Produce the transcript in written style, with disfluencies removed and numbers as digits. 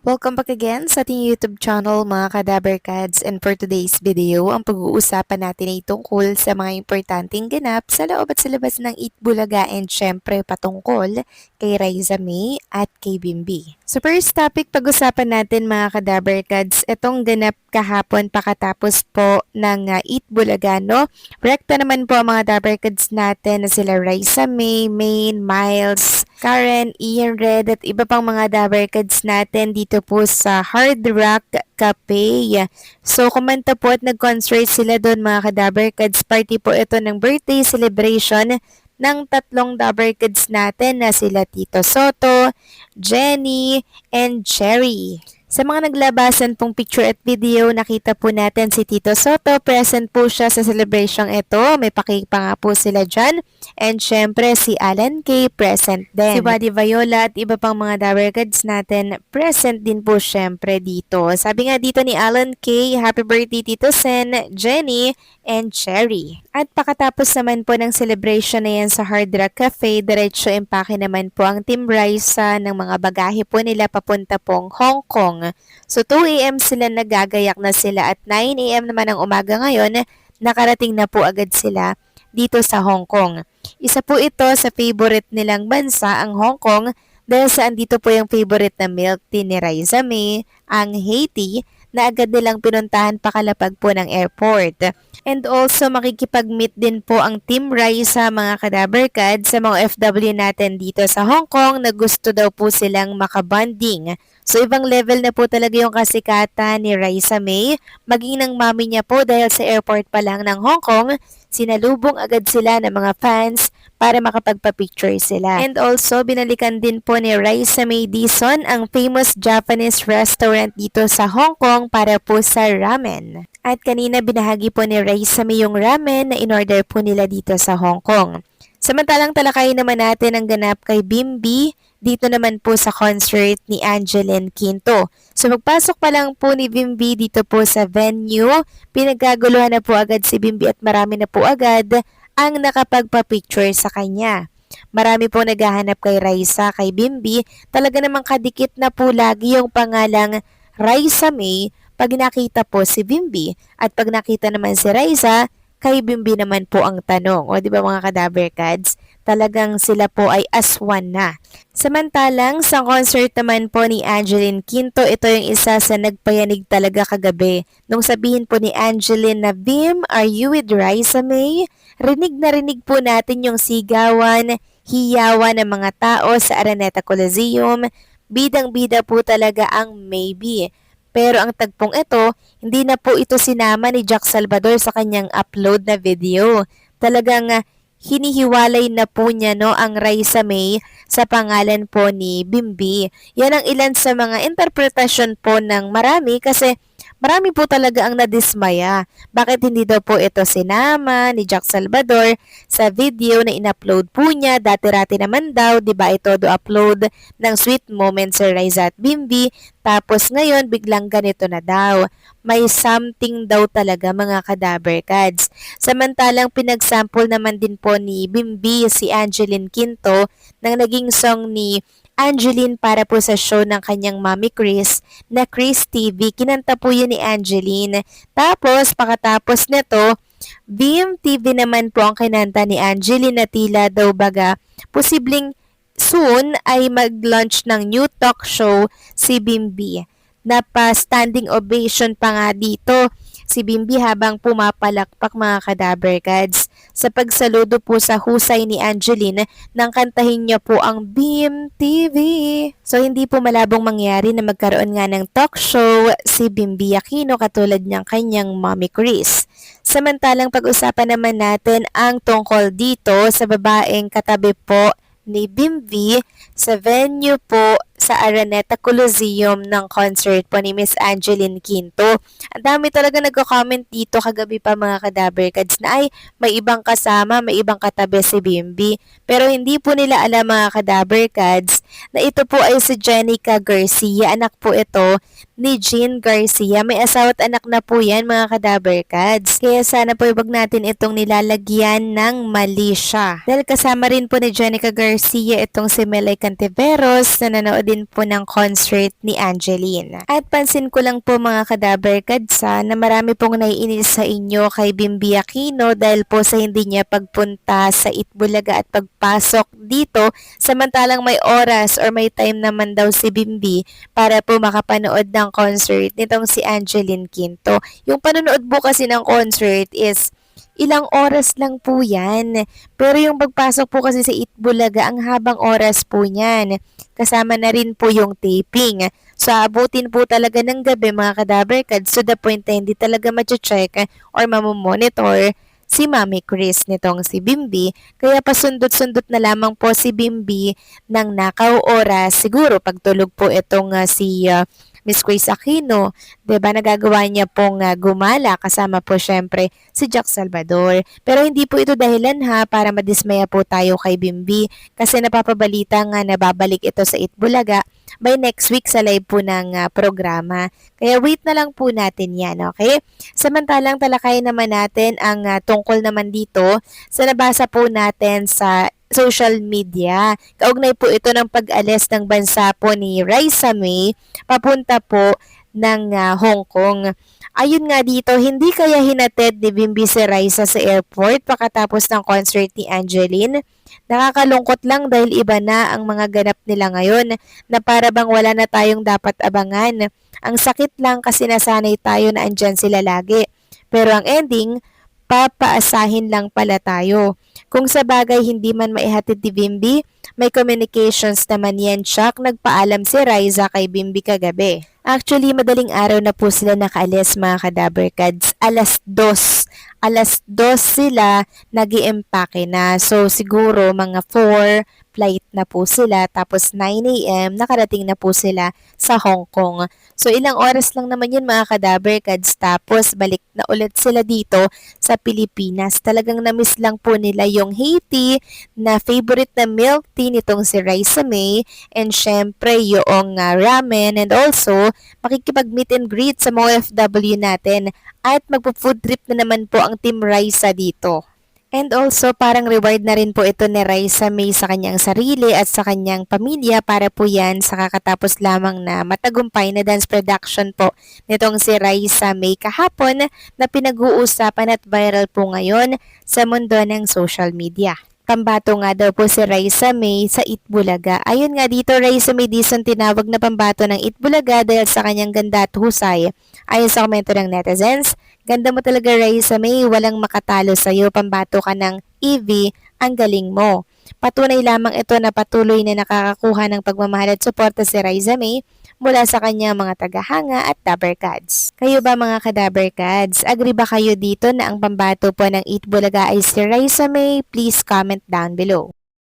Welcome back again sa ating YouTube channel mga Kadaberkads, and for today's video, ang pag-uusapan natin ay tungkol sa mga importanteng ganap sa loob at sa labas ng Eat Bulaga and syempre patungkol kay Raisa May at kay Bimbi. So first topic pag-usapan natin mga Kadaberkads, itong ganap kahapon pakatapos po ng Eat Bulaga, no? Rekta naman po ang mga Daberkads natin na sila Raisa May, Maine, Miles, Karen, Ian Red at iba pang mga Daberkads natin dito po sa Hard Rock Cafe. So kumanta po at nag-concert sila doon mga ka-Daberkads. Party po ito ng birthday celebration ng tatlong Daberkads natin na sila Tito Soto, Jenny, and Cherry. Sa mga naglabasan pong picture at video, nakita po natin si Tito Soto. Present po siya sa celebration ito. May pakik pa nga po sila dyan. And syempre si Alan K present din. Si Buddy Viola at iba pang mga Daberkads natin present din po syempre dito. Sabi nga dito ni Alan K, happy birthday Tito Sen, Jenny, and Cherry. At pakatapos naman po ng celebration na yan sa Hard Rock Cafe, diretso empake naman po ang Team Raisa ng mga bagahe po nila papunta pong Hong Kong. So 2 AM sila nagagayak na sila at 9 AM naman ang umaga ngayon, nakarating na po agad sila dito sa Hong Kong. Isa po ito sa favorite nilang bansa, ang Hong Kong, dahil saan dito po yung favorite na milk tea ni Raisa May, ang Haiti, na agad nilang pinuntahan pakalapag po ng airport. And also makikipag-meet din po ang Team Raisa mga Kadaberkad sa mga OFW natin dito sa Hong Kong na gusto daw po silang makabonding. So ibang level na po talaga yung kasikatan ni Raisa May, maging ng mami niya po dahil sa airport pa lang ng Hong Kong, sinalubong agad sila ng mga fans para makapagpa-picture sila. And also, binalikan din po ni Raisa May Dizon ang famous Japanese restaurant dito sa Hong Kong para po sa ramen. At kanina binahagi po ni Raisa May yung ramen na in-order po nila dito sa Hong Kong. Samantalang talakayin naman natin ang ganap kay Bimbi dito naman po sa concert ni Angeline Quinto. So magpasok pa lang po ni Bimbi dito po sa venue, pinagkaguluhan na po agad si Bimbi at marami na po agad ang nakapagpa-picture sa kanya. Marami po naghahanap kay Raisa, kay Bimbi, talaga namang kadikit na po lagi yung pangalang Raisa May pag nakita po si Bimbi. At pag nakita naman si Raisa, kay Bimbi naman po ang tanong. O di ba mga Kadaberkads, talagang sila po ay aswan na. Samantalang sa concert naman po ni Angeline Quinto, ito yung isa sa nagpayanig talaga kagabi. Nung sabihin po ni Angeline na, Bim, are you with Raisa May? Rinig na rinig po natin yung sigawan, hiyawan ng mga tao sa Araneta Coliseum. Bidang-bida po talaga ang Maybe. Pero ang tagpong ito, hindi na po ito sinama ni Jack Salvador sa kanyang upload na video. Talagang hinihiwalay na po niya ang Raisa May sa pangalan po ni Bimbi. Yan ang ilan sa mga interpretasyon po ng marami kasi marami po talaga ang nadismaya. Bakit hindi daw po ito sinama ni Jack Salvador sa video na in-upload po niya? Dati-rati naman daw, di ba ito do-upload ng sweet moments sa Raisa at Bimbi. Tapos ngayon, biglang ganito na daw. May something daw talaga mga Kadaberkads. Samantalang pinagsample naman din po ni Bimbi si Angeline Quinto ng naging song ni Angeline para po sa show ng kanyang mami Chris na Chris TV. Kinanta po yun ni Angeline. Tapos, pakatapos nito, Bim TV naman po ang kinanta ni Angeline na tila daw baga posibleng soon ay mag-launch ng new talk show si Bimbi. Napa-standing ovation pa nga dito si Bimbi habang pumapalakpak mga Kadaberkads sa pagsaludo po sa husay ni Angeline nang kantahin niya po ang Bim TV. So hindi po malabong mangyari na magkaroon nga ng talk show si Bimbi Aquino katulad ng kanyang mommy Chris. Samantalang pag-usapan naman natin ang tungkol dito sa babaeng katabi po ni Bimbi sa venue po sa Araneta Coliseum ng concert po ni Miss Angeline Quinto. Ang dami talaga nagko-comment dito kagabi pa mga Kadaberkads na ay may ibang kasama, may ibang katabi si Bimbi. Pero hindi po nila alam mga Kadaberkads na ito po ay si Jenica Garcia. Anak po ito ni Jean Garcia. May asawa at anak na po yan mga Kadaberkads. Kaya sana po ibag natin itong nilalagyan ng mali siya. Dahil kasama rin po ni Jenica Garcia itong si Melay Cantiveros na nanood din po ng concert ni Angeline. At pansin ko lang po mga kadaber kadsa na marami pong naiinis sa inyo kay Bimbi Aquino dahil po sa hindi niya pagpunta sa Itbulaga at pagpasok dito, samantalang may oras or may time naman daw si Bimbi para po makapanood ng concert nitong si Angeline Quinto. Yung panonood po kasi ng concert is ilang oras lang po yan. Pero yung pagpasok po kasi sa Itbulaga, ang habang oras po niyan. Kasama na rin po yung taping. So, abutin po talaga ng gabi mga kadaberkads to the point na hindi talaga check or mamomonitor si Mami Chris nitong si Bimbi. Kaya pasundot-sundot na lamang po si Bimbi ng nakaw oras. Siguro pagtulog po itong si Miss Grace Aquino, 'di ba nagagawa niya pong gumala kasama po syempre si Jack Salvador. Pero hindi po ito dahilan ha para madismaya po tayo kay Bimbi kasi napapabalita nga na babalik ito sa Itbulaga by next week sa live po ng programa. Kaya wait na lang po natin yan, okay? Samantalang talakayin naman natin ang tungkol naman dito sa nabasa po natin sa social media. Kaugnay po ito ng pag-alis ng bansa po ni Raisa May papunta po ng Hong Kong. Ayun nga dito, hindi kaya hinatid ni Bimbi si Raisa sa airport pagkatapos ng concert ni Angeline? Nakakalungkot lang dahil iba na ang mga ganap nila ngayon na para bang wala na tayong dapat abangan. Ang sakit lang kasi nasanay tayo na andyan sila lagi. Pero ang ending, papaasahin lang pala tayo. Kung sa bagay hindi man maihatid ni Bimbi, may communications naman yan siya. Nagpaalam si Raisa kay Bimbi kagabi. Actually, madaling araw na po sila nakaalis mga kadaberkads. Alas 2. Alas 2 sila nag-iempake na. So siguro mga 4 flight na po sila. Tapos 9 a.m. nakarating na po sila sa Hong Kong. So ilang oras lang naman yun mga kadaberkads. Tapos balik na ulit sila dito sa Pilipinas. Talagang na-miss lang po nila yung Haiti na favorite na milk tea nitong si Raisa May. And syempre yung ramen and also makikipag-meet and greet sa mga OFW natin at magpo-food trip na naman po ang Team Raisa dito. And also, parang reward na rin po ito ni Raisa May sa kanyang sarili at sa kanyang pamilya para po yan sa kakatapos lamang na matagumpay na dance production po nitong si Raisa May kahapon na pinag-uusapan at viral po ngayon sa mundo ng social media. Pambato nga daw po si Raisa May sa Itbulaga. Ayun nga dito, Raisa May Dizon tinawag na pambato ng Itbulaga dahil sa kanyang ganda at husay. Ayon sa komento ng netizens, ganda mo talaga Raisa May, walang makatalo sa'yo, pambato ka ng EV, ang galing mo. Patunay lamang ito na patuloy na nakakakuha ng pagmamahal at suporta si Raisa May mula sa kanyang mga tagahanga at Dabarkads. Kayo ba mga ka-Dabarkads? Agree ba kayo dito na ang pambato po ng Itbulaga ay si Raisa May? Please comment down below.